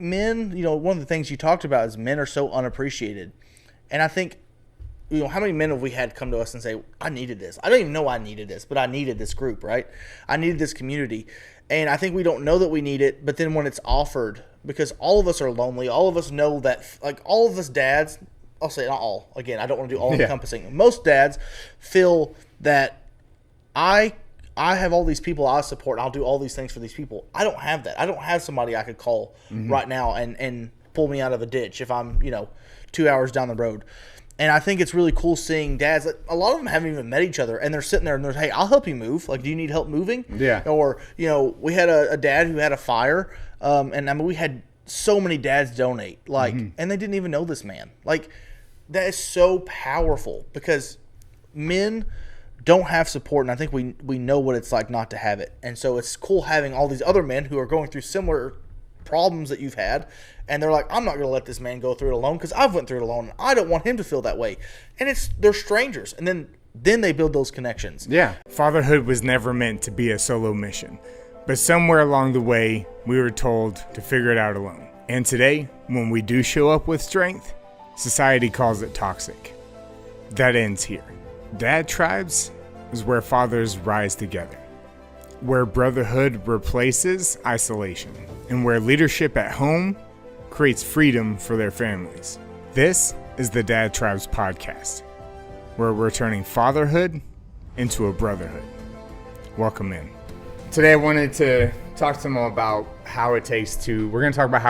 men, one of the things you talked about is men are so unappreciated. And I think, how many men have we had come to us and say, I needed this. I don't even know I needed this, but I needed this group, right? I needed this community. And I think we don't know that we need it, but then when it's offered, because all of us are lonely, all of us know that, like all of us dads, I'll say not all, again, I don't want to do all encompassing. Most dads feel that I have all these people I support, and I'll do all these things for these people. I don't have that. I don't have somebody I could call right now and pull me out of a ditch if I'm, 2 hours down the road. And I think it's really cool seeing dads. Like, a lot of them haven't even met each other, and they're sitting there and they're, hey, I'll help you move. Like, do you need help moving? Yeah. Or, we had a dad who had a fire, and I mean, we had so many dads donate, like, and they didn't even know this man. Like, that is so powerful because men don't have support, and I think we know what it's like not to have it. And so it's cool having all these other men who are going through similar problems that you've had, and they're like, I'm not going to let this man go through it alone because I've went through it alone, and I don't want him to feel that way. And they're strangers, and then they build those connections. Yeah. Fatherhood was never meant to be a solo mission, but somewhere along the way, we were told to figure it out alone. And today, when we do show up with strength, society calls it toxic. That ends here. Dad tribes is where fathers rise together, where brotherhood replaces isolation, and where leadership at home creates freedom for their families. This is the Dad Tribes podcast, where we're turning fatherhood into a brotherhood. Welcome in. Today I wanted to talk to them all about we're going to talk about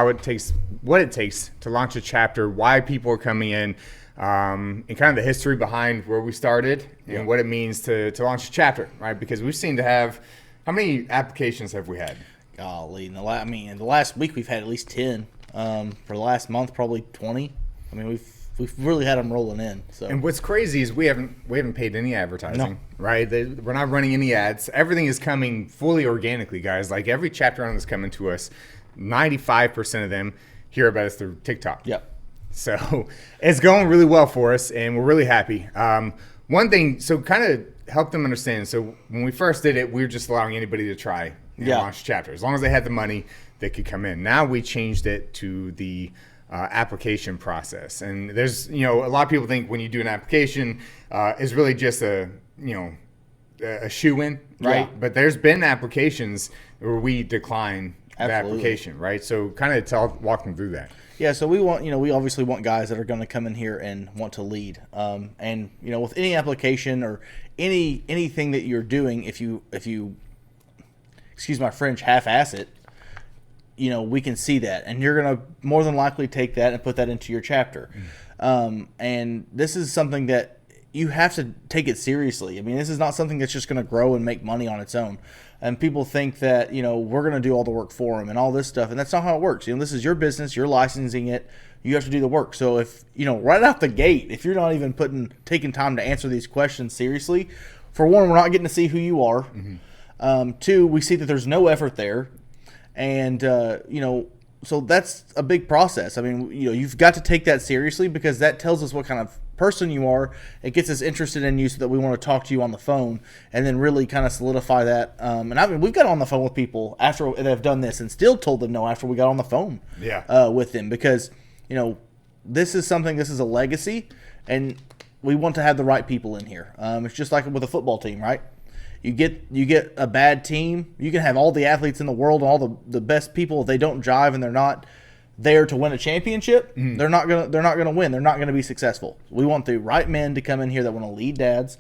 what it takes to launch a chapter, why people are coming in, and kind of the history behind where we started and what it means to launch a chapter, right? Because we've seemed to have, how many applications have we had? Golly, in the last week we've had at least 10. For the last month, probably 20. I mean, we've really had them rolling in. So. And what's crazy is we haven't paid any advertising, right? We're not running any ads. Everything is coming fully organically, guys. Like every chapter owner that's coming to us, 95% of them hear about us through TikTok. Yep. So it's going really well for us, and we're really happy. One thing, so kind of help them understand. So when we first did it, we were just allowing anybody to try and launch a chapter. As long as they had the money, they could come in. Now we changed it to the application process. And there's, a lot of people think when you do an application, it's really just a shoe-in, right? Yeah. But there's been applications where we decline the application, right? So kind of walk them through that. Yeah, so we want, we obviously want guys that are going to come in here and want to lead. And with any application or anything that you're doing, if you excuse my French, half-ass it, we can see that, and you're going to more than likely take that and put that into your chapter. And this is something that you have to take it seriously. I mean, this is not something that's just going to grow and make money on its own. And people think that, we're going to do all the work for them and all this stuff. And that's not how it works. This is your business. You're licensing it. You have to do the work. So if, right out the gate, if you're not even taking time to answer these questions seriously, for one, we're not getting to see who you are. Two, we see that there's no effort there. And, so that's a big process. I mean, you've got to take that seriously because that tells us what kind of person you are. It gets us interested in you so that we want to talk to you on the phone and then really kind of solidify that. And I mean, we've got on the phone with people after they've done this and still told them no after we got on the phone with them because, this is a legacy and we want to have the right people in here. It's just like with a football team, right? You get a bad team. You can have all the athletes in the world and all the best people. If they don't jive and they're not there to win a championship, they're not gonna win. They're not gonna be successful. We want the right men to come in here that want to lead dads.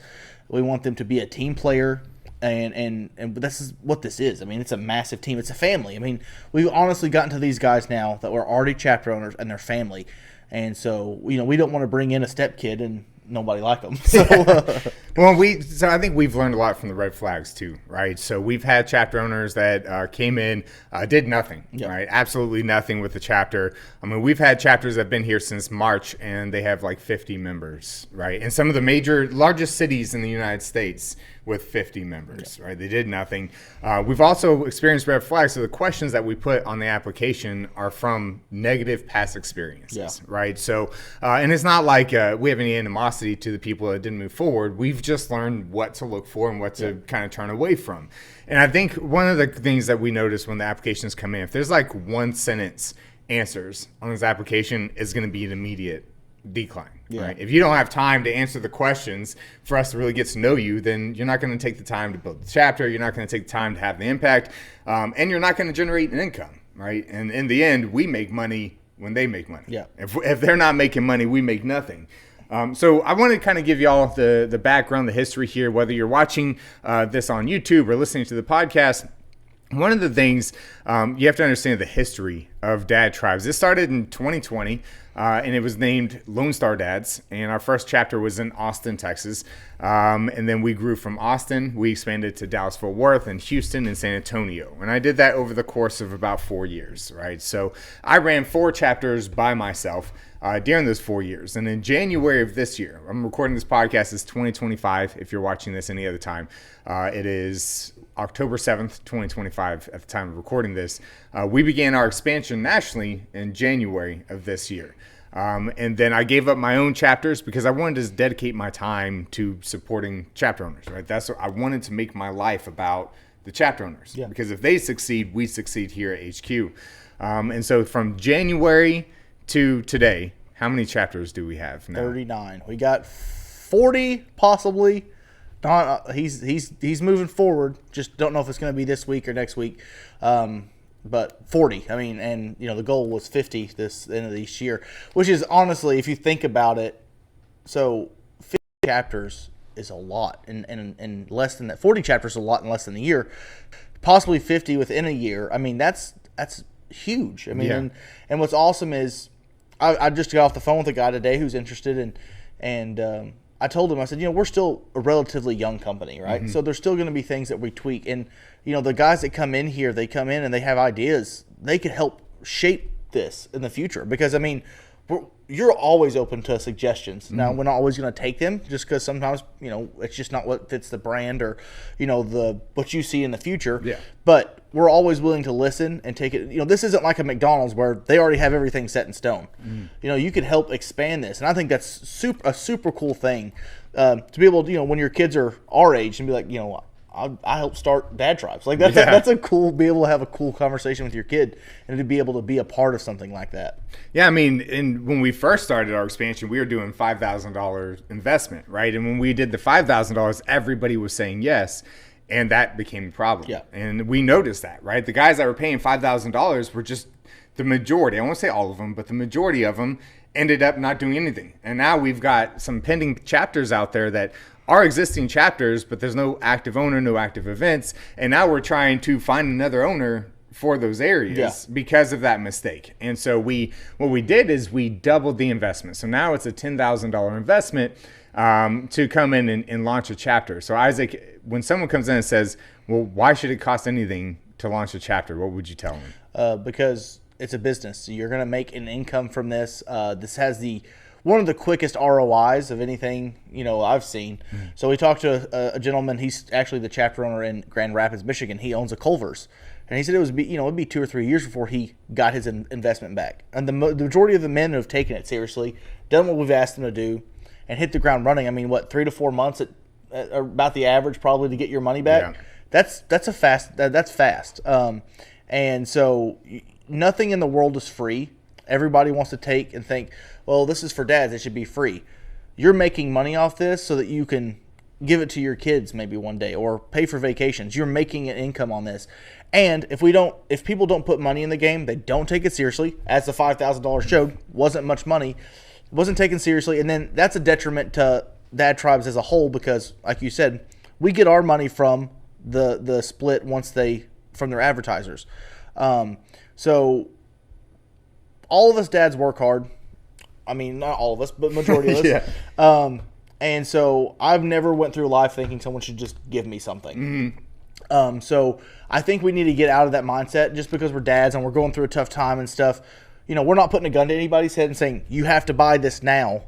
We want them to be a team player, and this is what this is. I mean, it's a massive team. It's a family. I mean, we've honestly gotten to these guys now that we're already chapter owners and their family, and so we don't want to bring in a step kid and nobody like them. So, so I think we've learned a lot from the red flags too, right? So we've had chapter owners that came in, did nothing, right? Absolutely nothing with the chapter. I mean, we've had chapters that have been here since March and they have like 50 members, right? And some of the largest cities in the United States with 50 members, right? They did nothing. We've also experienced red flags. So the questions that we put on the application are from negative past experiences, right? So, and it's not like we have any animosity to the people that didn't move forward. We've just learned what to look for and what to kind of turn away from. And I think one of the things that we notice when the applications come in, if there's like one sentence answers on this application is going to be an immediate decline. Yeah. Right? If you don't have time to answer the questions for us to really get to know you, then you're not going to take the time to build the chapter. You're not going to take the time to have the impact, and you're not going to generate an income, right? And in the end, we make money when they make money. Yeah. If they're not making money, we make nothing. So I want to kind of give you all the background, the history here, whether you're watching this on YouTube or listening to the podcast. One of the things you have to understand the history of dad tribes. This started in 2020, and it was named Lone Star Dads. And our first chapter was in Austin, Texas. And then we grew from Austin. We expanded to Dallas, Fort Worth, and Houston and San Antonio. And I did that over the course of about 4 years, right? So I ran 4 chapters by myself during those 4 years. And in January of this year, I'm recording this podcast, is 2025. If you're watching this any other time, it is October 7th, 2025 at the time of recording this. We began our expansion nationally in January of this year. And then I gave up my own chapters because I wanted to dedicate my time to supporting chapter owners, right? That's what I wanted to make my life about the chapter owners. Yeah. Because if they succeed, we succeed here at HQ. And so from January to today, how many chapters do we have now? 39. We got 40 possibly. Don, he's moving forward. Just don't know if it's going to be this week or next week. But 40. I mean, and the goal was 50 this end of this year, which is honestly, if you think about it, so 50 chapters is a lot, and less than that. 40 chapters is a lot in less than a year. Possibly 50 within a year. I mean, that's huge. I mean, Yeah. and what's awesome is I just got off the phone with a guy today who's interested and I told him, I said, we're still a relatively young company, right? Mm-hmm. So there's still going to be things that we tweak. And, the guys that come in here, they come in and they have ideas. They could help shape this in the future because, I mean, you're always open to suggestions. Mm-hmm. Now, we're not always going to take them just because sometimes, it's just not what fits the brand or, what you see in the future. Yeah. But we're always willing to listen and take it. This isn't like a McDonald's where they already have everything set in stone. Mm-hmm. You could help expand this. And I think that's a super cool thing to be able to, when your kids are our age and be like, I helped start dad tribes. Like that's a cool, be able to have a cool conversation with your kid and to be able to be a part of something like that. Yeah, I mean, when we first started our expansion, we were doing $5,000 investment, right? And when we did the $5,000, everybody was saying yes, and that became a problem. Yeah. And we noticed that, right? The guys that were paying $5,000 were just the majority. I won't say all of them, but the majority of them ended up not doing anything. And now we've got some pending chapters out there that are existing chapters, but there's no active owner, no active events. And now we're trying to find another owner for those areas because of that mistake. And so what we did is we doubled the investment. So now it's a $10,000 investment to come in and launch a chapter. So Isaac, when someone comes in and says, well, why should it cost anything to launch a chapter? What would you tell them? Because it's a business. You're going to make an income from this. This has one of the quickest ROIs of anything I've seen. Mm-hmm. So we talked to a gentleman. He's actually the chapter owner in Grand Rapids, Michigan. He owns a Culver's, and he said it'd be 2 or 3 years before he got his investment back. And the majority of the men have taken it seriously, done what we've asked them to do, and hit the ground running. I mean, 3 to 4 months at about the average probably to get your money back. Yeah. That's fast. And so nothing in the world is free. Everybody wants to take and think, well, this is for dads, it should be free. You're making money off this so that you can give it to your kids maybe one day or pay for vacations. You're making an income on this. And if people don't put money in the game, they don't take it seriously, as the $5,000 showed, wasn't much money, wasn't taken seriously, and then that's a detriment to dad tribes as a whole because, like you said, we get our money from the split from their advertisers. So all of us dads work hard. I mean, not all of us, but majority of us. Yeah. And so I've never went through life thinking someone should just give me something. Mm-hmm. So I think we need to get out of that mindset just because we're dads and we're going through a tough time and stuff. We're not putting a gun to anybody's head and saying, you have to buy this now.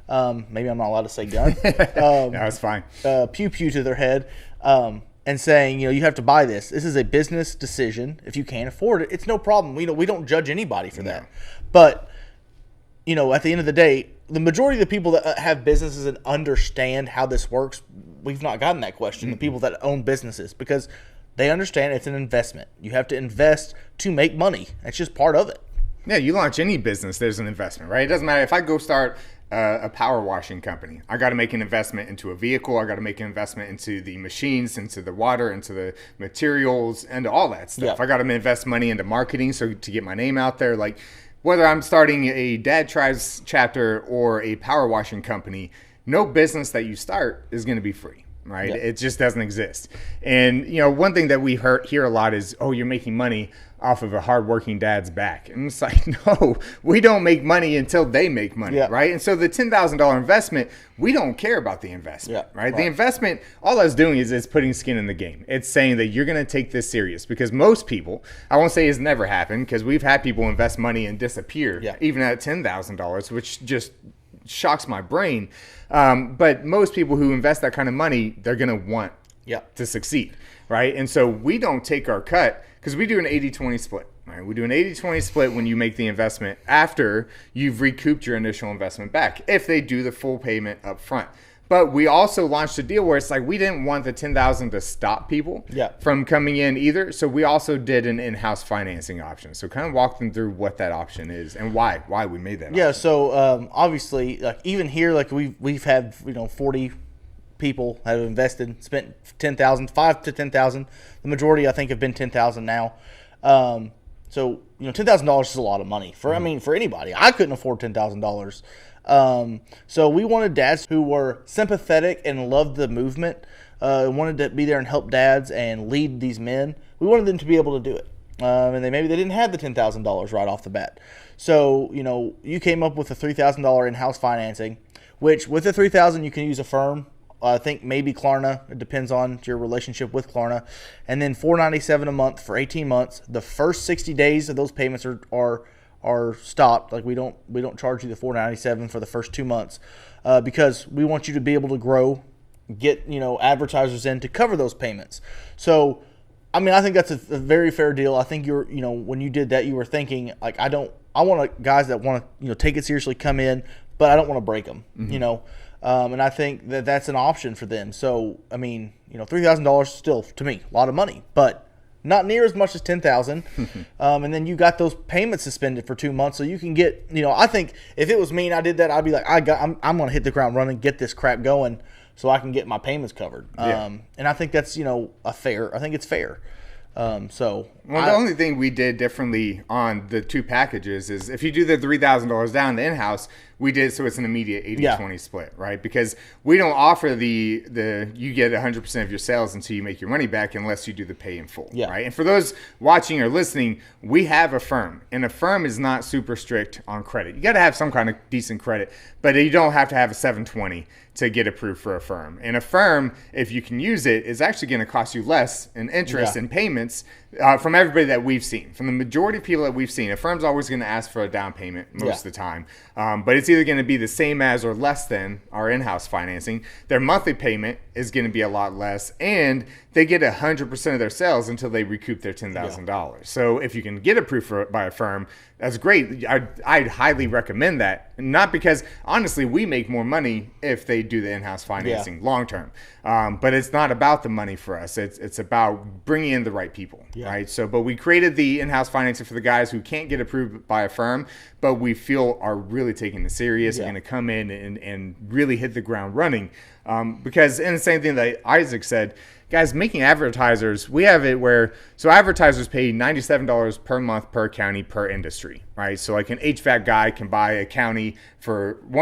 Maybe I'm not allowed to say gun. No, that's fine. Pew pew to their head. And saying, you have to buy this. This is a business decision. If you can't afford it, it's no problem. We don't judge anybody for that. But, at the end of the day, the majority of the people that have businesses and understand how this works, we've not gotten that question. Mm-hmm. The people that own businesses, because they understand it's an investment. You have to invest to make money. That's just part of it. Yeah, you launch any business, there's an investment, right? It doesn't matter if I go start a power washing company. I got to make an investment into a vehicle. I got to make an investment into the machines, into the water, into the materials, and all that stuff. Yeah. I got to invest money into marketing so to get my name out there. Like whether I'm starting a Dad Tries chapter or a power washing company, no business that you start is going to be free. Right. Yeah. It just doesn't exist. And, one thing that we hear a lot is, oh, you're making money off of a hardworking dad's back. And it's like, no, we don't make money until they make money. Yeah. Right. And so the $10,000 investment, we don't care about the investment. Yeah, right. The investment, all that's doing is putting skin in the game. It's saying that you're going to take this serious because most people, I won't say it's never happened because we've had people invest money and disappear, even at $10,000, which just shocks my brain. But most people who invest that kind of money, they're going to want to succeed, right? And so we don't take our cut because we do an 80-20 split, right? We do an 80-20 split when you make the investment after you've recouped your initial investment back, if they do the full payment up front. But we also launched a deal where it's like we didn't want the $10,000 to stop people from coming in either. So we also did an in-house financing option. So kind of walk them through what that option is and why we made that option. So obviously, like even here, like we've had 40 people have invested, spent $10,000, $5,000 to $10,000. The majority, I think, have been $10,000 now. So $10,000 is a lot of money for for anybody. I couldn't afford $10,000. So we wanted dads who were sympathetic and loved the movement, wanted to be there and help dads and lead these men. We wanted them to be able to do it. And maybe they didn't have the $10,000 right off the bat. So, you came up with a $3,000 in-house financing, which with the $3,000 you can use a firm. I think maybe Klarna. It depends on your relationship with Klarna. And then $497 a month for 18 months. The first 60 days of those payments are stopped. Like we don't charge you the $497 for the first 2 months because we want you to be able to grow, get advertisers in to cover those payments. So I think that's a very fair deal. I think you're when you did that you were thinking like I want guys that want to take it seriously come in, but I don't want to break them. And I think that that's an option for them. So $3,000 still to me a lot of money, but not near as much as $10,000. And then you got those payments suspended for 2 months. So you can get, I think if it was me and I did that, I'd be like, I'm going to hit the ground running, get this crap going so I can get my payments covered. And I think that's, I think it's fair. The only thing we did differently on the two packages is if you do the $3,000 down the in-house, we did so it's an immediate 80-20 split, right? Because we don't offer the you get 100% of your sales until you make your money back unless you do the pay in full, right? And for those watching or listening, we have a firm, and a firm is not super strict on credit. You got to have some kind of decent credit, but you don't have to have a 720 to get approved for a firm. And a firm, if you can use it, is actually going to cost you less in interest and payments from everybody that we've seen. From the majority of people that we've seen, a firm's always going to ask for a down payment most of the time. But it's either going to be the same as or less than our in-house financing. Their monthly payment is going to be a lot less, and they get 100% of their sales until they recoup their $10,000. So if you can get approved by a firm, that's great. I'd highly recommend that. Not because, honestly, we make more money if they do the in-house financing long term. But it's not about the money for us. It's about bringing in the right people, right? So, but we created the in-house financing for the guys who can't get approved by a firm, but we feel are really taking it serious and going to come in and really hit the ground running. Because, and the same thing that Isaac said, guys, making advertisers, we have it where, so advertisers pay $97 per month per county per industry, right? So like an HVAC guy can buy one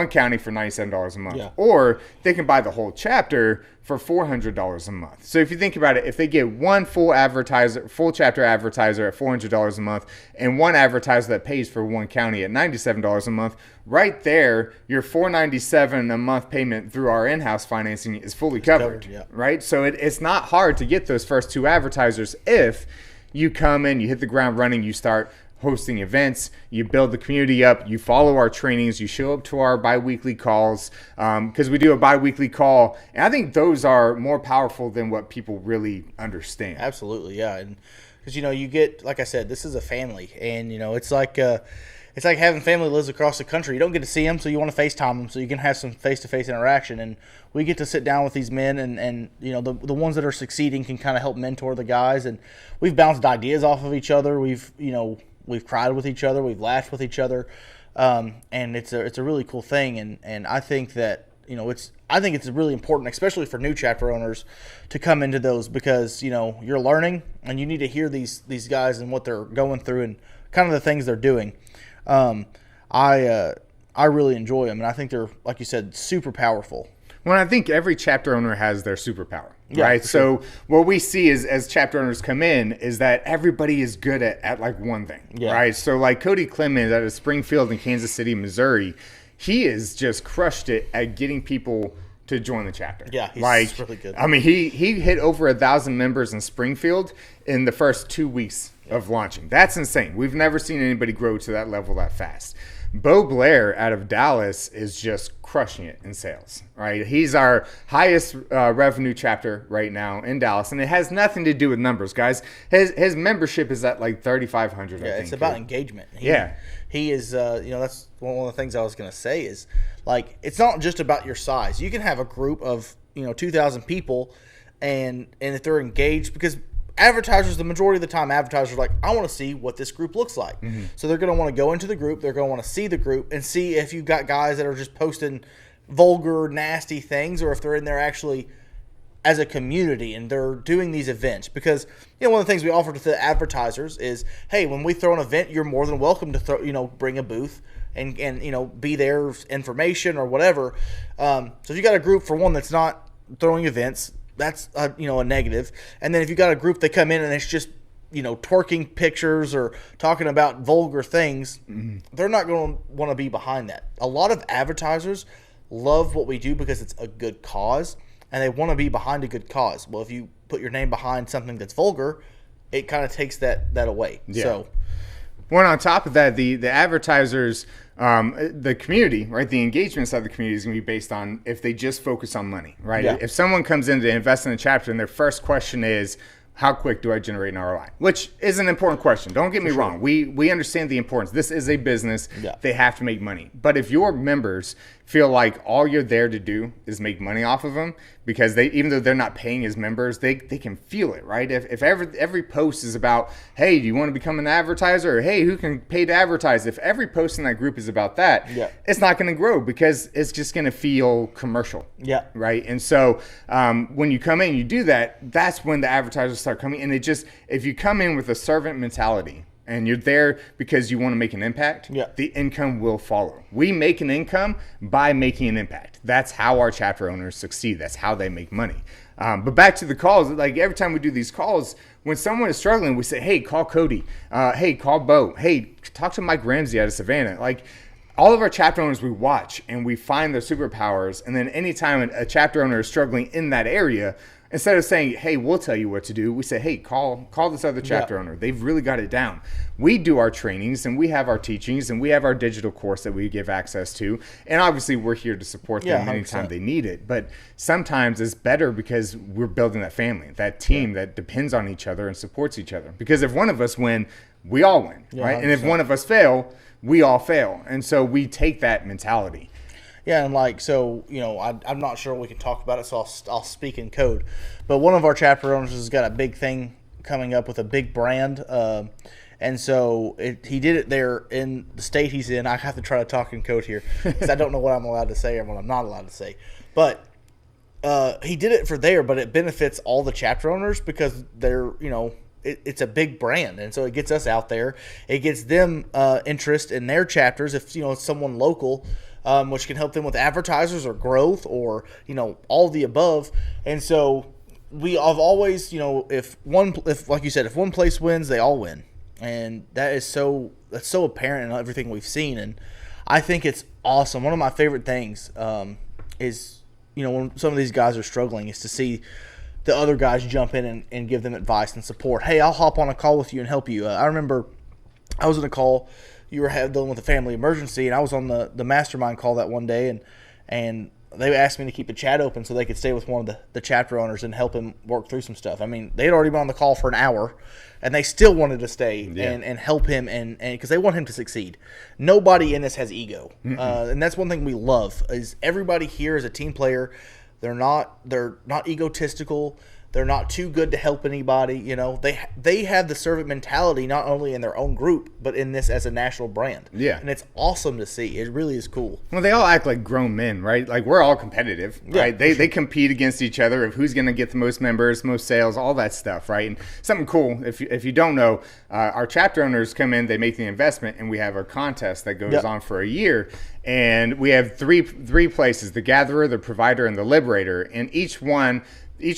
county for $97 a month, or they can buy the whole chapter for $400 a month. So if you think about it, if they get one full chapter advertiser at $400 a month and one advertiser that pays for one county at $97 a month, right there, your $497 a month payment through our in-house financing is fully covered, right? So it's not hard to get those first two advertisers if you come in, you hit the ground running, you start hosting events, you build the community up, you follow our trainings, you show up to our bi-weekly calls, because we do a bi-weekly call, and I think those are more powerful than what people really understand. Absolutely, yeah. And because you get, like I said, this is a family, and it's like having family lives across the country. You don't get to see them, so you want to FaceTime them so you can have some face-to-face interaction. And we get to sit down with these men, and the ones that are succeeding can kind of help mentor the guys. And we've bounced ideas off of each other. We've we've cried with each other, we've laughed with each other, and it's a really cool thing. And I think that I think it's really important, especially for new chapter owners, to come into those, because you're learning and you need to hear these guys and what they're going through and kind of the things they're doing. I really enjoy them, and I think they're, like you said, super powerful. Well, I think every chapter owner has their superpower, Yeah, right? for So what we see is, as chapter owners come in, is that everybody is good at like one thing, Yeah. right? So like Cody Clemens out of Springfield in Kansas City, Missouri, he has just crushed it at getting people to join the chapter. Yeah, he's like, really good. I mean, he hit over 1,000 members in Springfield in the first 2 weeks of launching. That's insane. We've never seen anybody grow to that level that fast. Bo Blair out of Dallas is just crushing it in sales, right? He's our highest revenue chapter right now in Dallas, and it has nothing to do with numbers, guys. His membership is at like 3,500. Yeah, I think. it's about engagement. He is. That's one of the things I was going to say is, like, it's not just about your size. You can have a group of 2,000 people, and if they're engaged, because advertisers, the majority of the time, advertisers are like, I want to see what this group looks like. Mm-hmm. So they're going to want to go into the group. They're going to want to see the group and see if you've got guys that are just posting vulgar, nasty things, or if they're in there actually as a community and they're doing these events. Because one of the things we offer to the advertisers is, hey, when we throw an event, you're more than welcome to bring a booth and be there, information or whatever. So if you got a group, for one, that's not throwing events, that's a negative. And then if you got a group that come in and it's just twerking pictures or talking about vulgar things, mm-hmm. they're not going to want to be behind that. A lot of advertisers love what we do because it's a good cause, and they want to be behind a good cause. Well, if you put your name behind something that's vulgar, it kind of takes that away. Yeah. So, well, on top of that, the advertisers, the community, right? The engagement side of the community is going to be based on if they just focus on money, right? Yeah. If someone comes in to invest in a chapter and their first question is, how quick do I generate an ROI? Which is an important question. Don't get me wrong. We understand the importance. This is a business. Yeah. They have to make money. But if your members feel like all you're there to do is make money off of them, because even though they're not paying as members, they can feel it, right? If every post is about, hey, do you want to become an advertiser? Or, hey, who can pay to advertise? If every post in that group is about that, yeah. it's not going to grow because it's just going to feel commercial. Yeah. Right. And so when you come in, you do that, that's when the advertisers start coming. And if you come in with a servant mentality, and you're there because you want to make an impact, yeah. the income will follow. We make an income by making an impact. That's how our chapter owners succeed. That's how they make money. But back to the calls, like every time we do these calls, when someone is struggling, we say, hey, call Cody. Hey, call Bo. Hey, talk to Mike Ramsey out of Savannah. Like, all of our chapter owners we watch and we find their superpowers. And then anytime a chapter owner is struggling in that area, instead of saying, hey, we'll tell you what to do, we say, hey, call this other chapter owner. They've really got it down. We do our trainings and we have our teachings and we have our digital course that we give access to. And obviously we're here to support them anytime they need it. But sometimes it's better because we're building that family, that team that depends on each other and supports each other. Because if one of us win, we all win, right? 100%. And if one of us fail, we all fail. And so we take that mentality. Yeah, and I'm not sure we can talk about it, so I'll speak in code. But one of our chapter owners has got a big thing coming up with a big brand, and so he did it there in the state he's in. I have to try to talk in code here because I don't know what I'm allowed to say and what I'm not allowed to say. But he did it for there, but it benefits all the chapter owners because they're, it's a big brand, and so it gets us out there. It gets them interest in their chapters if it's someone local. Which can help them with advertisers or growth or, all the above. And so we have always, if like you said, if one place wins, they all win. And that's so apparent in everything we've seen. And I think it's awesome. One of my favorite things is, when some of these guys are struggling, is to see the other guys jump in and give them advice and support. Hey, I'll hop on a call with you and help you. I remember I was in a call. You were dealing with a family emergency, and I was on the mastermind call that one day, and they asked me to keep the chat open so they could stay with one of the chapter owners and help him work through some stuff. I mean, they'd already been on the call for an hour, and they still wanted to stay and help him, and because they want him to succeed. Nobody in this has ego, and that's one thing we love is everybody here is a team player. They're not egotistical. They're not too good to help anybody. They have the servant mentality not only in their own group, but in this as a national brand. Yeah. And it's awesome to see. It really is cool. Well, they all act like grown men, right? Like, we're all competitive, right? Yeah, They compete against each other of who's going to get the most members, most sales, all that stuff, right? And something cool, if you don't know, our chapter owners come in, they make the investment, and we have a contest that goes on for a year. And we have three places: the gatherer, the provider, and the liberator. And each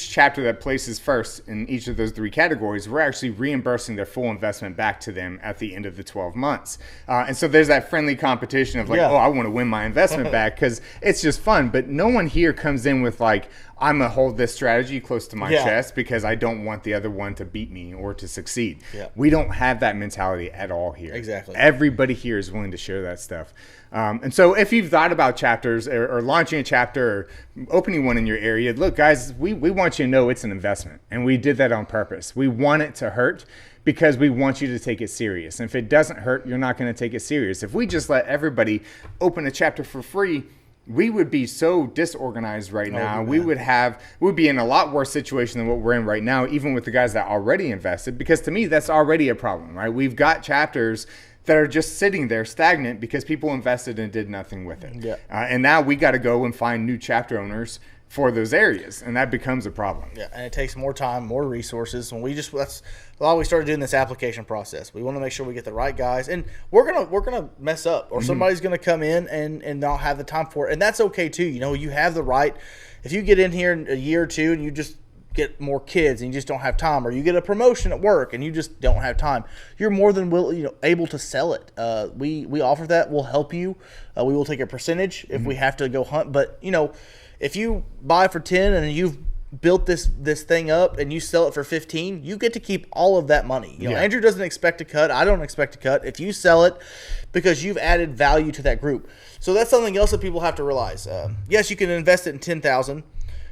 chapter that places first in each of those three categories, we're actually reimbursing their full investment back to them at the end of the 12 months. And so there's that friendly competition of like, oh, I want to win my investment back, because it's just fun. But no one here comes in with like, I'm going to hold this strategy close to my chest because I don't want the other one to beat me or to succeed. Yeah. We don't have that mentality at all here. Exactly. Everybody here is willing to share that stuff. And so if you've thought about chapters or launching a chapter or opening one in your area, look, guys, we want you to know it's an investment. And we did that on purpose. We want it to hurt because we want you to take it serious. And if it doesn't hurt, you're not going to take it serious. If we just let everybody open a chapter for free, we would be so disorganized right now. We would be in a lot worse situation than what we're in right now, even with the guys that already invested, because to me, that's already a problem, right? We've got chapters that are just sitting there stagnant because people invested and did nothing with it. Yeah. And now we got to go and find new chapter owners for those areas, and that becomes a problem. Yeah, and it takes more time, more resources. That's why we started doing this application process. We want to make sure we get the right guys, and we're gonna mess up, or somebody's gonna come in and not have the time for it, and that's okay too. You have the right. If you get in here in a year or two and you just get more kids and you just don't have time, or you get a promotion at work and you just don't have time, you're more than able to sell it. We offer that. We'll help you. We will take a percentage if we have to go hunt, but if you buy for 10 and you've built this thing up and you sell it for 15, you get to keep all of that money. Andrew doesn't expect a cut. I don't expect a cut if you sell it, because you've added value to that group. So that's something else that people have to realize. Yes, you can invest it in 10,000.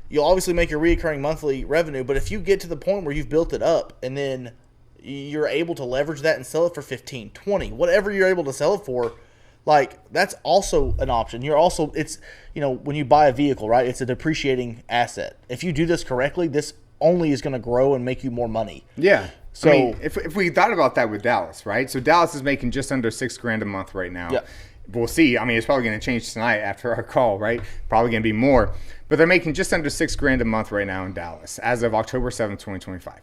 You'll obviously make your recurring monthly revenue, but if you get to the point where you've built it up and then you're able to leverage that and sell it for 15, 20, whatever you're able to sell it for, like, that's also an option. It's when you buy a vehicle, right? It's a depreciating asset. If you do this correctly, this only is going to grow and make you more money. Yeah. So if we thought about that with Dallas, right? So Dallas is making just under $6,000 a month right now. Yeah. We'll see. I mean, it's probably going to change tonight after our call, right? Probably going to be more. But they're making just under $6,000 a month right now in Dallas as of October 7th, 2025.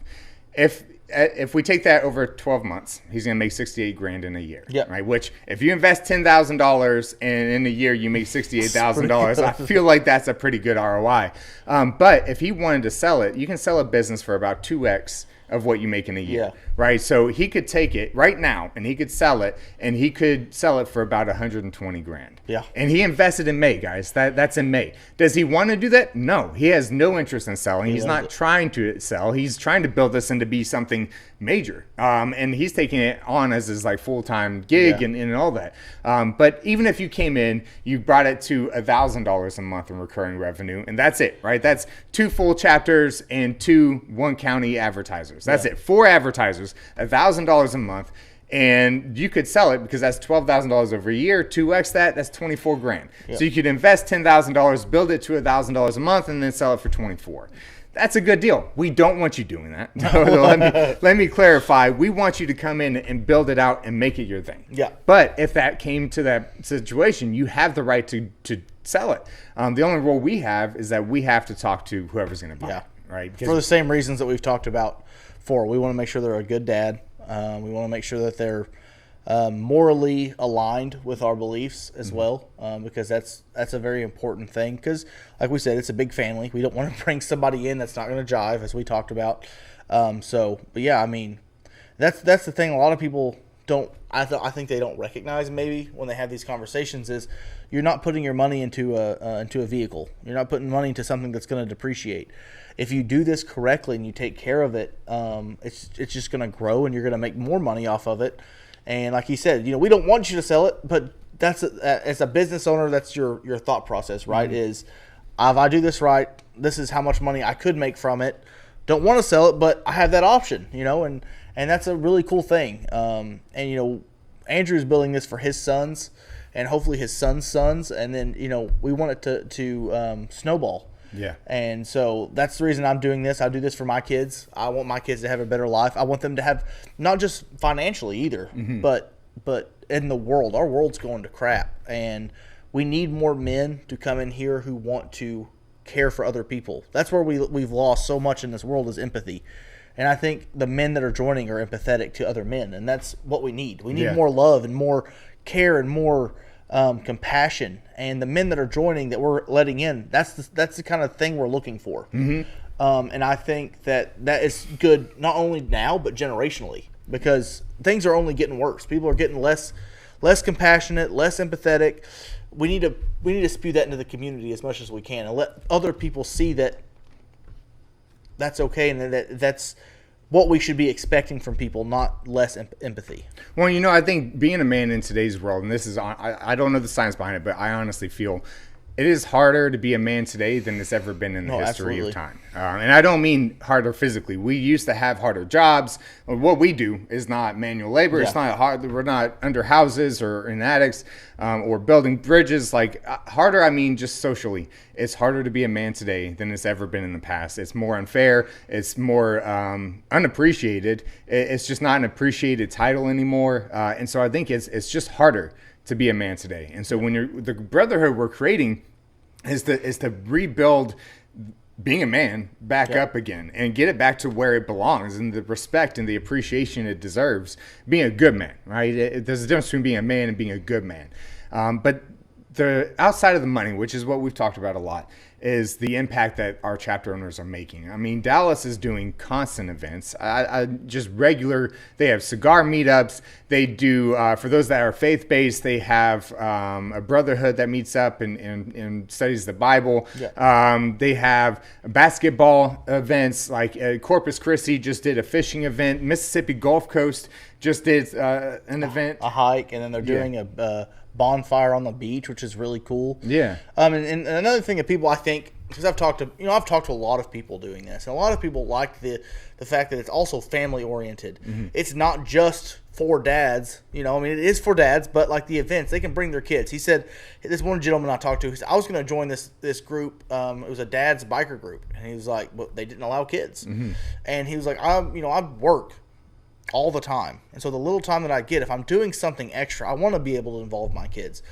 If we take that over 12 months, he's going to make $68,000 in a year, right? Which, if you invest $10,000 and in a year you make $68,000, I feel like that's a pretty good ROI. But if he wanted to sell it, you can sell a business for about 2x of what you make in a year, right? So he could take it right now and he could sell it, and he could sell it for about $120,000. Yeah. And he invested in May, guys. That's in May. Does he want to do that? No. He has no interest in selling. He's not trying to sell. He's trying to build this into be something major. And he's taking it on as his like full-time gig and all that. But even if you came in, you brought it to $1,000 a month in recurring revenue, and that's it, right? That's 2 full chapters and 2 one-county advertisers. That's it. 4 advertisers, $1,000 a month. And you could sell it because that's $12,000 over a year. 2x that's $24,000. So you could invest $10,000, build it to $1,000 a month, and then sell it for $24,000. That's a good deal. We don't want you doing that. Let me clarify. We want you to come in and build it out and make it your thing. Yeah. But if that came to that situation, you have the right to sell it. The only rule we have is that we have to talk to whoever's going to buy it. Right? For the same reasons that we've talked about before. We want to make sure they're a good dad. We want to make sure that they're morally aligned with our beliefs as well, because that's a very important thing. Because, like we said, it's a big family. We don't want to bring somebody in that's not going to jive, as we talked about. But yeah, I mean, that's the thing. A lot of people don't. I think they don't recognize maybe when they have these conversations is you're not putting your money into a vehicle. You're not putting money into something that's going to depreciate. If you do this correctly and you take care of it, it's just going to grow and you're going to make more money off of it. And like he said, we don't want you to sell it, but that's as a business owner, that's your thought process, right? Is if I do this right, this is how much money I could make from it. Don't want to sell it, but I have that option, and that's a really cool thing. Andrew's building this for his sons and hopefully his son's sons, and then we want it to snowball. Yeah. And so that's the reason I'm doing this. I do this for my kids. I want my kids to have a better life. I want them to have, not just financially either, but in the world. Our world's going to crap, and we need more men to come in here who want to care for other people. That's where we've lost so much in this world, is empathy. And I think the men that are joining are empathetic to other men, and that's what we need. We need more love and more care and more compassion. And the men that are joining, that we're letting in, that's the kind of thing we're looking for. And I think that is good, not only now but generationally, because things are only getting worse. People are getting less compassionate, less empathetic. We need to spew that into the community as much as we can, and let other people see that that's okay, and that's what we should be expecting from people, not less empathy. Well, I think being a man in today's world, and this is, I don't know the science behind it, but I honestly feel it is harder to be a man today than it's ever been in the history of time. And I don't mean harder physically. We used to have harder jobs. What we do is not manual labor. It's not hard. We're not under houses or in attics or building bridges. Like, harder, I mean just socially. It's harder to be a man today than it's ever been in the past. It's more unfair. It's more unappreciated. It's just not an appreciated title anymore. And so I think it's just harder to be a man today. And so when the Brotherhood we're creating is to rebuild being a man back up again and get it back to where it belongs, and the respect and the appreciation it deserves. Being a good man, right? There's a difference between being a man and being a good man. But the outside of the money, which is what we've talked about a lot, is the impact that our chapter owners are making. I mean, Dallas is doing constant events. Just regular. They have cigar meetups. They do, for those that are faith-based, they have a Brotherhood that meets up and studies the Bible. They have basketball events, like Corpus Christi just did a fishing event. Mississippi Gulf Coast just did an event. A hike, and then they're doing a bonfire on the beach, which is really cool. And another thing that people, I think, because I've talked to a lot of people doing this, and a lot of people like the fact that it's also family oriented. It's not just for dads, it is for dads, but like the events, they can bring their kids. He said, this one gentleman I talked to, he said, I was going to join this group. It was a dad's biker group, and he was like, well, they didn't allow kids. And he was like, I work all the time, and so the little time that I get, if I'm doing something extra, I want to be able to involve my kids.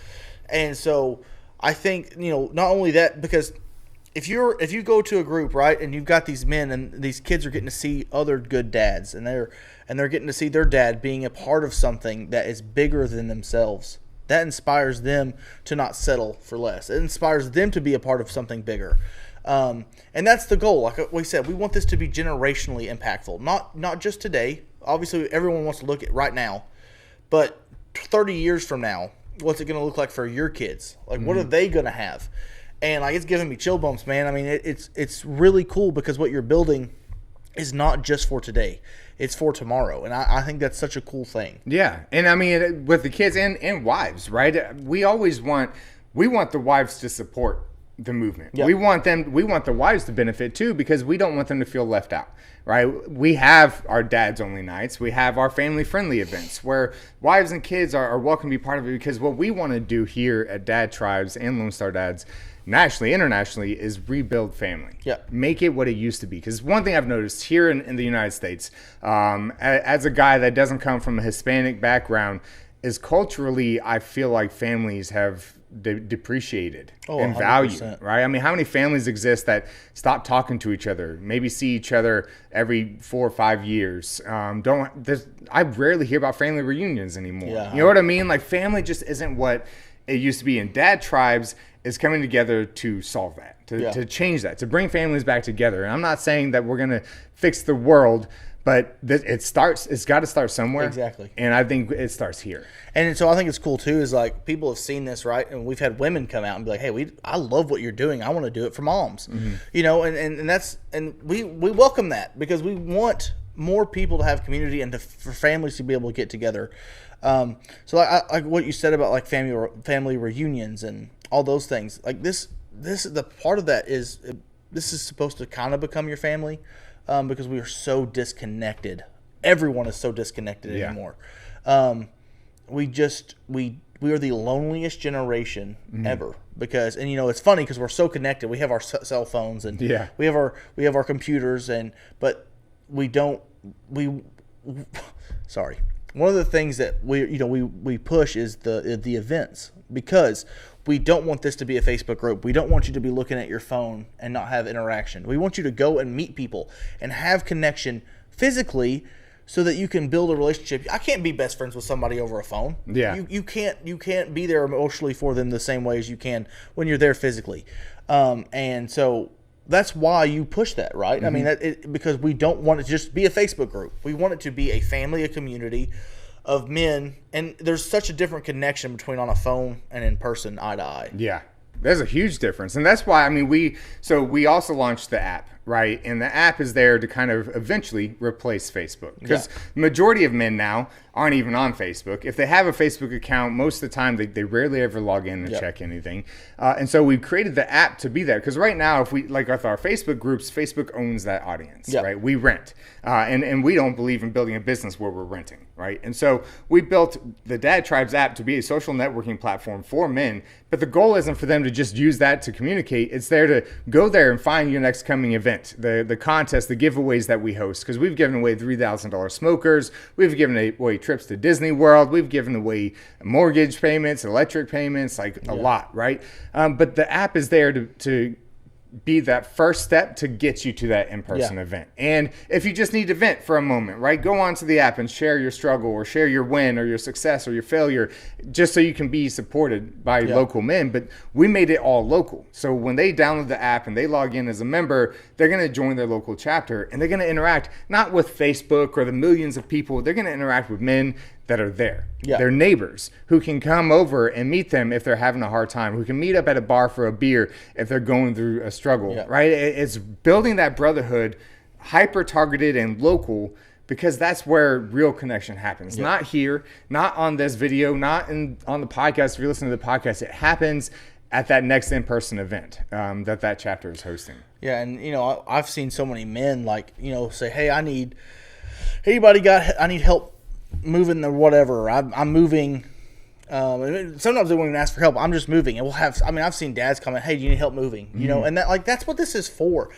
And so I think, not only that, because if you go to a group, right, and you've got these men, and these kids are getting to see other good dads, and they're getting to see their dad being a part of something that is bigger than themselves, that inspires them to not settle for less. It inspires them to be a part of something bigger. And that's the goal. Like we said, we want this to be generationally impactful, not just today. Obviously, everyone wants to look at right now, but 30 years from now, what's it going to look like for your kids? Like, what are they going to have? And like, it's giving me chill bumps, man. I mean, it's really cool, because what you're building is not just for today; it's for tomorrow, and I think that's such a cool thing. Yeah, and I mean, with the kids and wives, right? We want the wives to support the movement. We want the wives to benefit too, because we don't want them to feel left out, right? We have our dads only nights. We have our family friendly events where wives and kids are welcome to be part of it, because what we want to do here at Dad Tribes and Lone Star Dads, nationally, internationally, is rebuild family. Make it what it used to be. Because one thing I've noticed here in the United States, as a guy that doesn't come from a Hispanic background, is culturally, I feel like families have depreciated in value, right? I mean, how many families exist that stop talking to each other, maybe see each other every 4 or 5 years? I rarely hear about family reunions anymore. You know what I mean? Like, family just isn't what it used to be. And Dad Tribes is coming together to solve that, to change that, to bring families back together. And I'm not saying that we're going to fix the world, but it's got to start somewhere. Exactly. And I think it starts here. And so I think it's cool too, is like, people have seen this, right? And we've had women come out and be like, hey, I love what you're doing. I want to do it for moms. And we welcome that, because we want more people to have community and for families to be able to get together. So like what you said about like family reunions and all those things, like this the part of that is, this is supposed to kind of become your family. Because we are so disconnected. Everyone is so disconnected anymore. we are the loneliest generation ever, because, and it's funny because we're so connected. We have our cell phones and we have our computers, but sorry. One of the things that we push is the events, because we don't want this to be a Facebook group. We don't want you to be looking at your phone and not have interaction. We want you to go and meet people and have connection physically, so that you can build a relationship. I can't be best friends with somebody over a phone. Yeah. You can't be there emotionally for them the same way as you can when you're there physically. And so that's why you push that, right? I mean, because we don't want it to just be a Facebook group. We want it to be a family, a community of men. And there's such a different connection between on a phone and in person, eye to eye. Yeah. There's a huge difference. And that's why, I mean, we also launched the app, right? And the app is there to kind of eventually replace Facebook, because the majority of men now aren't even on Facebook. If they have a Facebook account, most of the time they rarely ever log in and check anything. And so we created the app to be there, because right now, if we, like with our Facebook groups, Facebook owns that audience, right? We rent. And we don't believe in building a business where we're renting, right? And so we built the Dad Tribes app to be a social networking platform for men, but the goal isn't for them to just use that to communicate. It's there to go there and find your next coming event, the contest, the giveaways that we host, because we've given away $3,000 smokers, we've given away trips to Disney World, we've given away mortgage payments, electric payments, like a lot, right? But the app is there to be that first step to get you to that in-person event. And if you just need to vent for a moment, right, go onto the app and share your struggle or share your win or your success or your failure, just so you can be supported by local men. But we made it all local. So when they download the app and they log in as a member, they're going to join their local chapter, and they're going to interact not with Facebook or the millions of people. They're going to interact with men that are there. They're neighbors who can come over and meet them if they're having a hard time, who can meet up at a bar for a beer if they're going through a struggle, right? It's building that brotherhood, hyper targeted and local, because that's where real connection happens. Not here, not on this video, not on the podcast. If you're listening to the podcast, it happens at that next in-person event that chapter is hosting. Yeah, and I've seen so many men say, "Hey, I need help moving or whatever. I'm moving." Sometimes they won't even ask for help. I'm just moving, and I've seen dads come in, "Hey, do you need help moving?" And that's what this is for.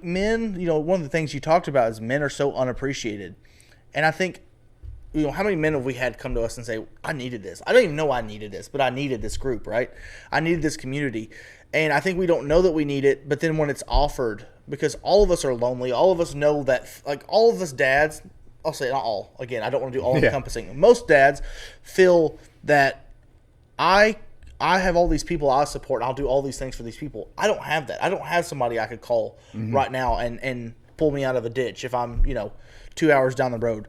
Men. One of the things you talked about is men are so unappreciated, and I think, how many men have we had come to us and say, "I needed this. I don't even know I needed this, but I needed this group, right? I needed this community." And I think we don't know that we need it, but then when it's offered, because all of us are lonely, all of us know that, all of us dads, I'll say not all. Again, I don't want to do all encompassing. Most dads feel that I have all these people I support, and I'll do all these things for these people. I don't have that. I don't have somebody I could call right now and pull me out of a ditch if I'm 2 hours down the road.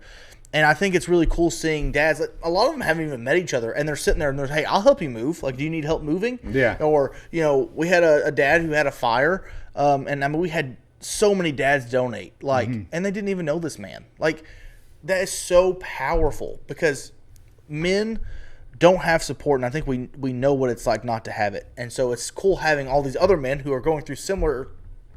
And I think it's really cool seeing dads. A lot of them haven't even met each other, and they're sitting there and they're, "Hey, I'll help you move. Do you need help moving?" Or we had a dad who had a fire, and we had so many dads donate, and they didn't even know this man. That is so powerful, because men don't have support, and I think we know what it's like not to have it. And so it's cool having all these other men who are going through similar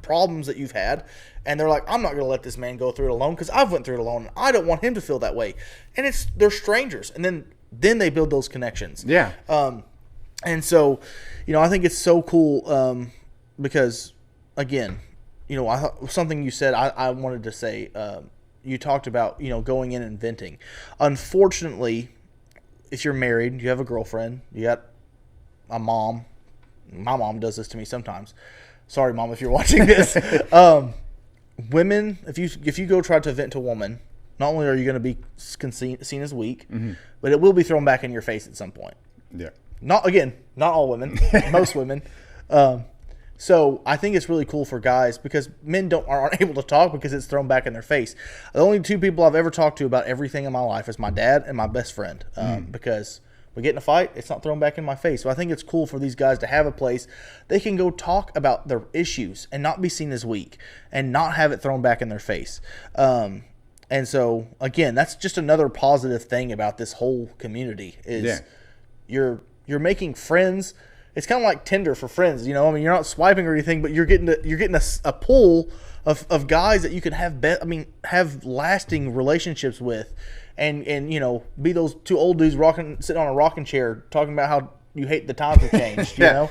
problems that you've had, and they're like, "I'm not going to let this man go through it alone, because I've went through it alone, and I don't want him to feel that way." And they're strangers, and then they build those connections. And so I think it's so cool, because again, something you said I wanted to say. You talked about, going in and venting. Unfortunately, if you're married, you have a girlfriend, you got a mom. My mom does this to me sometimes. Sorry, Mom, if you're watching this. Women, if you go try to vent to a woman, not only are you going to be seen as weak, but it will be thrown back in your face at some point. Not all women, most women. So I think it's really cool for guys, because men aren't able to talk because it's thrown back in their face. The only two people I've ever talked to about everything in my life is my dad and my best friend, because we get in a fight, it's not thrown back in my face. So I think it's cool for these guys to have a place they can go talk about their issues and not be seen as weak and not have it thrown back in their face. And so, again, that's just another positive thing about this whole community is you're making friends. it's kind of like Tinder for friends. You know, I mean, you're not swiping or anything, but you're getting a pool of guys that you can have lasting relationships with, and you know, be those two old dudes sitting on a rocking chair talking about how you hate the times have changed. You know,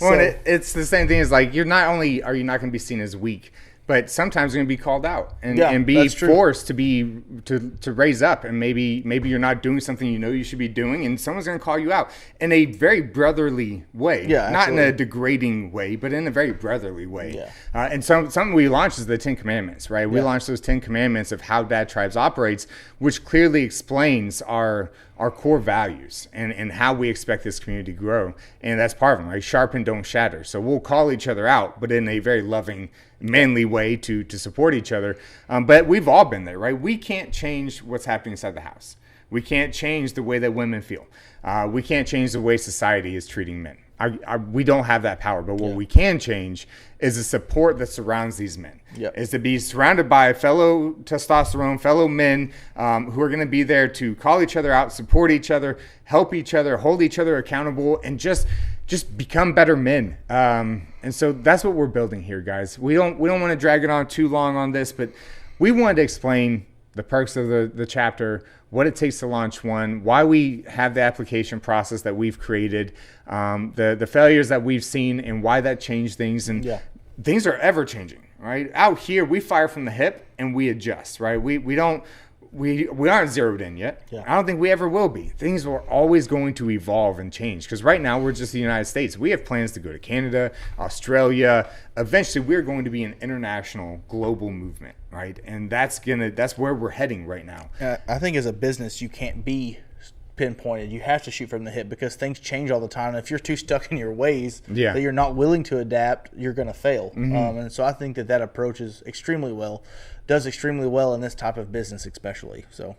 well, it's the same thing as like, you're not only are you not going to be seen as weak, but sometimes you're going to be called out and be forced to raise up, and maybe you're not doing something you know you should be doing, and someone's going to call you out in a very brotherly way. Yeah, not in a degrading way, but in a very brotherly way. Yeah. And something we launched is the 10 Commandments, right? We launched those 10 Commandments of how Dad Tribes operates, which clearly explains our core values and how we expect this community to grow. And that's part of them, like sharpen, don't shatter. So we'll call each other out, but in a very loving, manly way to support each other. But we've all been there, right? We can't change what's happening inside the house. We can't change the way that women feel. We can't change the way society is treating men. We don't have that power, but what we can change is the support that surrounds these men. Is to be surrounded by fellow testosterone, fellow men who are going to be there to call each other out, support each other, help each other, hold each other accountable, and just become better men. And so that's what we're building here, guys. We don't want to drag it on too long on this, but we wanted to explain the perks of the chapter, what it takes to launch one, why we have the application process that we've created, the failures that we've seen, and why that changed things. And things are ever changing, right? Out here, we fire from the hip and we adjust, right? We aren't zeroed in yet. I don't think we ever will be. Things are always going to evolve and change, because right now we're just the United States. We have plans to go to Canada, Australia. Eventually, we're going to be an international, global movement, right? And that's where we're heading right now. I think as a business, you can't be pinpointed. You have to shoot from the hip, because things change all the time. And if you're too stuck in your ways that you're not willing to adapt, you're going to fail. And so I think that approach does extremely well in this type of business, especially. So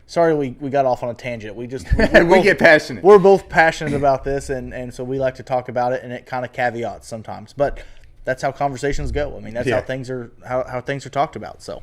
sorry we got off on a tangent. We get passionate. We're both passionate about this, and so we like to talk about it, and it kind of caveats sometimes, but that's how conversations go. I mean, that's how things are talked about. So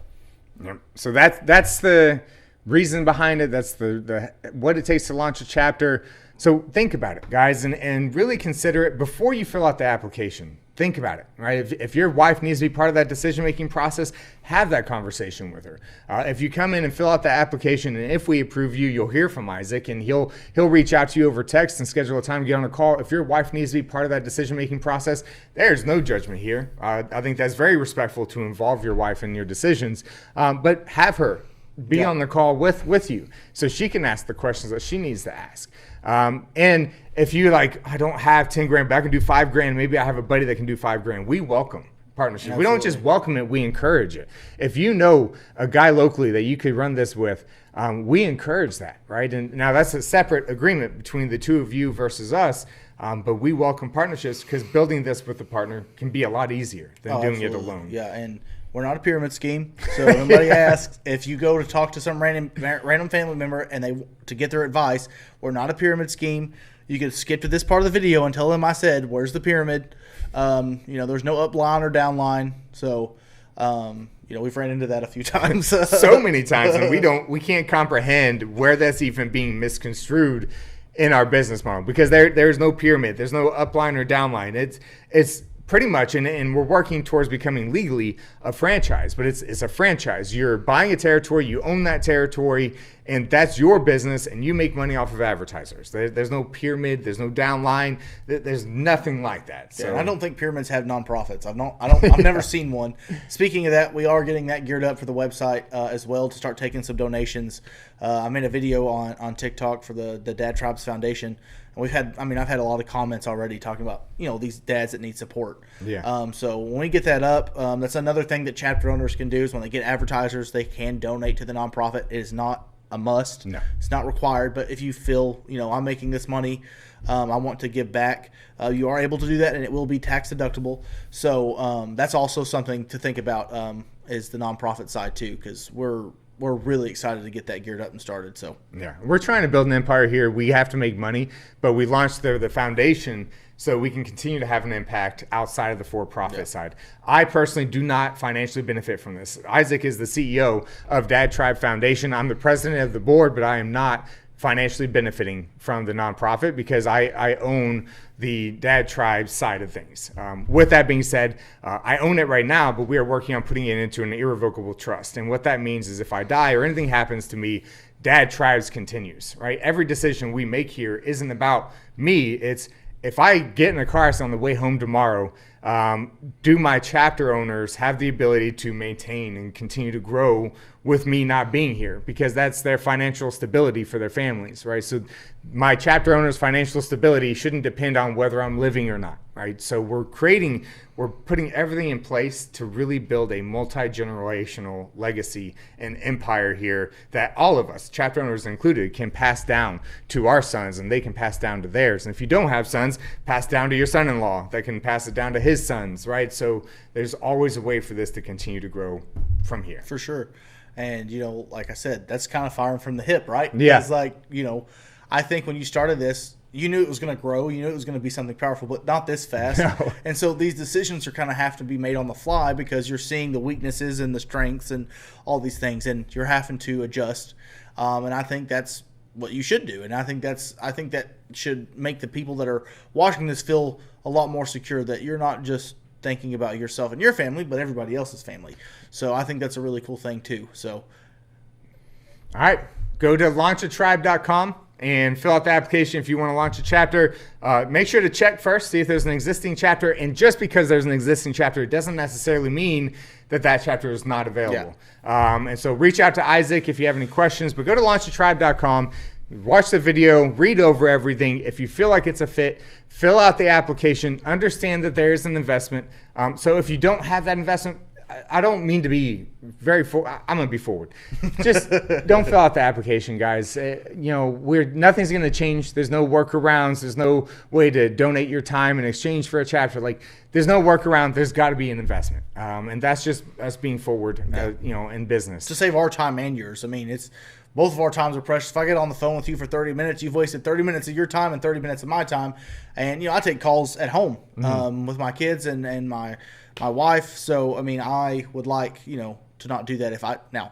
so that's the reason behind it. That's the what it takes to launch a chapter. So think about it, guys, and really consider it before you fill out the application. Think about it, right? If your wife needs to be part of that decision-making process, have that conversation with her. If you come in and fill out the application, and if we approve you, you'll hear from Isaac, and he'll reach out to you over text and schedule a time to get on a call. If your wife needs to be part of that decision-making process, there's no judgment here. I think that's very respectful to involve your wife in your decisions, but have her be on the call with you, so she can ask the questions that she needs to ask. And if you like, I don't have 10 grand, but I can do 5 grand. Maybe I have a buddy that can do 5 grand. We welcome partnership. Absolutely. We don't just welcome it, we encourage it. If you know a guy locally that you could run this with, we encourage that, right? And now that's a separate agreement between the two of you versus us. But we welcome partnerships, because building this with a partner can be a lot easier than doing it alone. Yeah, and we're not a pyramid scheme. So if anybody asks, if you go to talk to some random family member and to get their advice, we're not a pyramid scheme. You can skip to this part of the video and tell them I said, where's the pyramid? There's no upline or downline. So, we've ran into that a few times. So many times, and we can't comprehend where that's even being misconstrued in our business model, because there's no pyramid, there's no upline or downline. It's pretty much, and we're working towards becoming legally a franchise, but it's a franchise. You're buying a territory, you own that territory, and that's your business, and you make money off of advertisers. There's no pyramid, there's no downline, there's nothing like that. So I don't think pyramids have nonprofits. I've never seen one. Speaking of that, we are getting that geared up for the website as well, to start taking some donations. I made a video on TikTok for the Dad Tribes Foundation. And I've had a lot of comments already talking about, these dads that need support. So when we get that up, that's another thing that chapter owners can do, is when they get advertisers, they can donate to the nonprofit. It is not a must. No. It's not required. But if you feel, I'm making this money, I want to give back, you are able to do that, and it will be tax deductible. So that's also something to think about, is the nonprofit side too, because we're really excited to get that geared up and started. So we're trying to build an empire here. We have to make money, but we launched the foundation so we can continue to have an impact outside of the for-profit side. I personally do not financially benefit from this. Isaac is the CEO of Dad Tribe Foundation. I'm the president of the board, but I am not financially benefiting from the nonprofit because I own the dad tribe side of things. With that being said, I own it right now, but we are working on putting it into an irrevocable trust. And what that means is if I die or anything happens to me, dad tribes continues, right? Every decision we make here isn't about me. It's if I get in a car accident on the way home tomorrow, do my chapter owners have the ability to maintain and continue to grow with me not being here? Because that's their financial stability for their families, right? So my chapter owners' financial stability shouldn't depend on whether I'm living or not, right? So we're putting everything in place to really build a multi-generational legacy and empire here that all of us, chapter owners included, can pass down to our sons, and they can pass down to theirs. And if you don't have sons, pass down to your son-in-law that can pass it down to his sons, right? So there's always a way for this to continue to grow from here. For sure. And, like I said, that's kind of firing from the hip, right? Yeah. It's like, I think when you started this, you knew it was going to grow. You knew it was going to be something powerful, but not this fast. No. And so these decisions are kind of have to be made on the fly because you're seeing the weaknesses and the strengths and all these things, and you're having to adjust. And I think that's what you should do. And I think that should make the people that are watching this feel a lot more secure that you're not just thinking about yourself and your family, but everybody else's family. So I think that's a really cool thing too. So, all right, go to launchatribe.com and fill out the application if you want to launch a chapter. Make sure to check first, see if there's an existing chapter. And just because there's an existing chapter, it doesn't necessarily mean that chapter is not available. Yeah. And so reach out to Isaac if you have any questions. But go to launchatribe.com. Watch the video, read over everything. If you feel like it's a fit, fill out the application. Understand that there is an investment. So if you don't have that investment, I don't mean to be I'm going to be forward. Just don't fill out the application, guys. Nothing's going to change. There's no workarounds. There's no way to donate your time in exchange for a chapter. There's no workaround. There's got to be an investment. And that's just us being forward, in business. To save our time and yours. I mean, it's both of our times are precious. If I get on the phone with you for 30 minutes, you've wasted 30 minutes of your time and 30 minutes of my time. And, I take calls at home with my kids and my wife. So, I mean, I would like, to not do that. If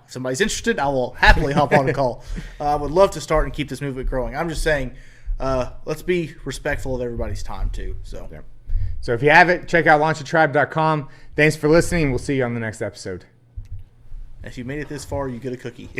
somebody's interested, I will happily hop on a call. I would love to start and keep this movement growing. I'm just saying, let's be respectful of everybody's time too. So, yeah. So if you have it, check out launchatribe.com. Thanks for listening. We'll see you on the next episode. If you made it this far, you get a cookie.